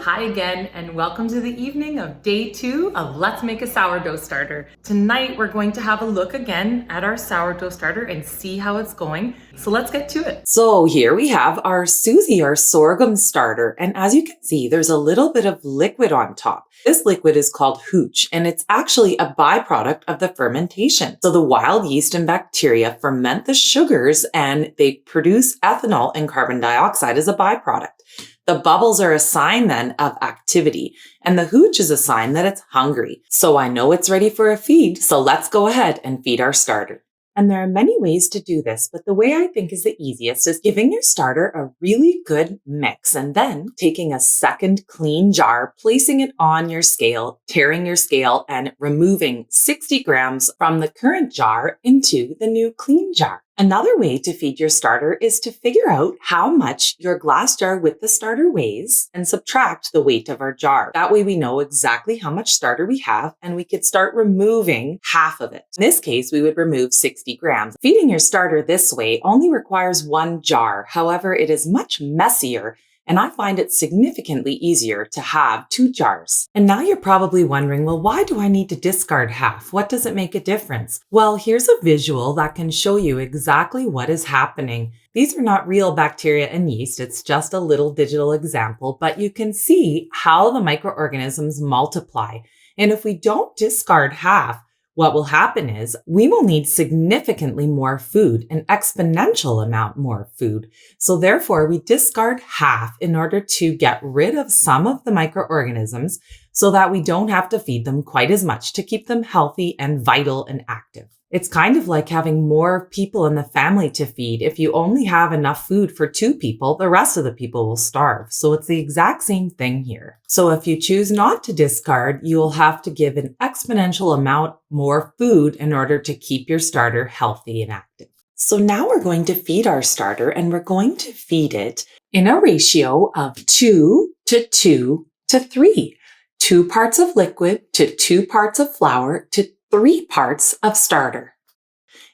hi again, and welcome to the evening of day 2 of Let's Make a Sourdough Starter. Tonight, we're going to have a look again at our sourdough starter and see how it's going. So let's get to it. So here we have our Susie, our sorghum starter. And as you can see, there's a little bit of liquid on top. This liquid is called Hooch, and it's actually a byproduct of the fermentation. So the wild yeast and bacteria ferment the sugars and they produce ethanol and carbon dioxide as a byproduct. The bubbles are a sign then of activity, and the hooch is a sign that it's hungry. So I know it's ready for a feed, so let's go ahead and feed our starter. And there are many ways to do this, but the way I think is the easiest is giving your starter a really good mix and then taking a second clean jar, placing it on your scale, tearing your scale, and removing 60 grams from the current jar into the new clean jar. Another way to feed your starter is to figure out how much your glass jar with the starter weighs and subtract the weight of our jar. That way we know exactly how much starter we have and we could start removing half of it. In this case, we would remove 60 grams. Feeding your starter this way only requires one jar. However, it is much messier, and I find it significantly easier to have 2 jars. And now you're probably wondering, well, why do I need to discard half? What does it make a difference? Well, here's a visual that can show you exactly what is happening. These are not real bacteria and yeast. It's just a little digital example, but you can see how the microorganisms multiply. And if we don't discard half, what will happen is we will need significantly more food, an exponential amount more food. So therefore, we discard half in order to get rid of some of the microorganisms so that we don't have to feed them quite as much to keep them healthy and vital and active. It's kind of like having more people in the family to feed. If you only have enough food for 2 people, the rest of the people will starve. So it's the exact same thing here. So if you choose not to discard, you will have to give an exponential amount more food in order to keep your starter healthy and active. So now we're going to feed our starter, and we're going to feed it in a ratio of 2 to 2 to 3. 2 parts of liquid to 2 parts of flour to 3 parts of starter.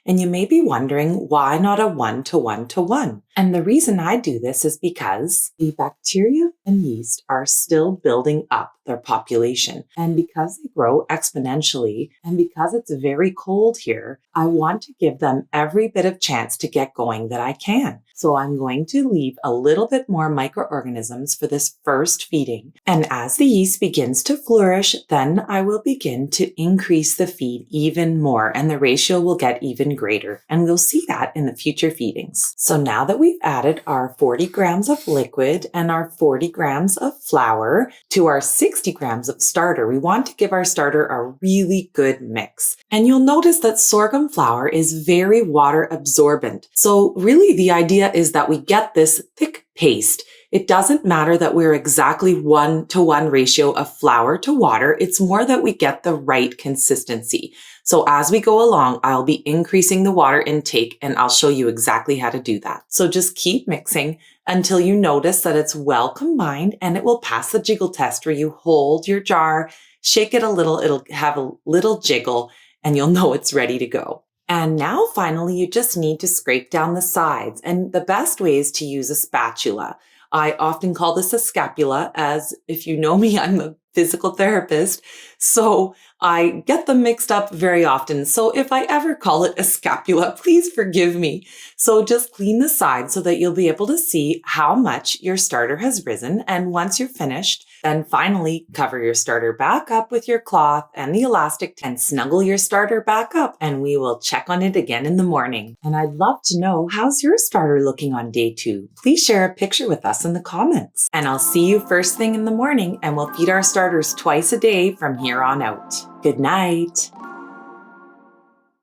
And you may be wondering, why not a 1 to 1 to 1? And the reason I do this is because the bacteria and yeast are still building up their population. And because they grow exponentially, and because it's very cold here, I want to give them every bit of chance to get going that I can. So I'm going to leave a little bit more microorganisms for this first feeding. And as the yeast begins to flourish, then I will begin to increase the feed even more, and the ratio will get even greater. And we'll see that in the future feedings. So now that we've added our 40 grams of liquid and our 40 grams of flour to our 60 grams of starter, we want to give our starter a really good mix. And you'll notice that sorghum flour is very water absorbent. So really the idea is that we get this thick paste. It doesn't matter that we're exactly 1 to 1 ratio of flour to water. It's more that we get the right consistency. So as we go along, I'll be increasing the water intake, and I'll show you exactly how to do that. So just keep mixing until you notice that it's well combined, and it will pass the jiggle test where you hold your jar, shake it a little, it'll have a little jiggle, and you'll know it's ready to go. And now finally, you just need to scrape down the sides. And the best way is to use a spatula. I often call this a scapula, as if you know me, I'm a physical therapist, so I get them mixed up very often. So if I ever call it a scapula, please forgive me. So just clean the sides so that you'll be able to see how much your starter has risen. And once you're finished, then finally cover your starter back up with your cloth and the elastic and snuggle your starter back up, and we will check on it again in the morning. And I'd love to know, how's your starter looking on day 2? Please share a picture with us in the comments. And I'll see you first thing in the morning, and we'll feed our starters twice a day from here on out. Good night.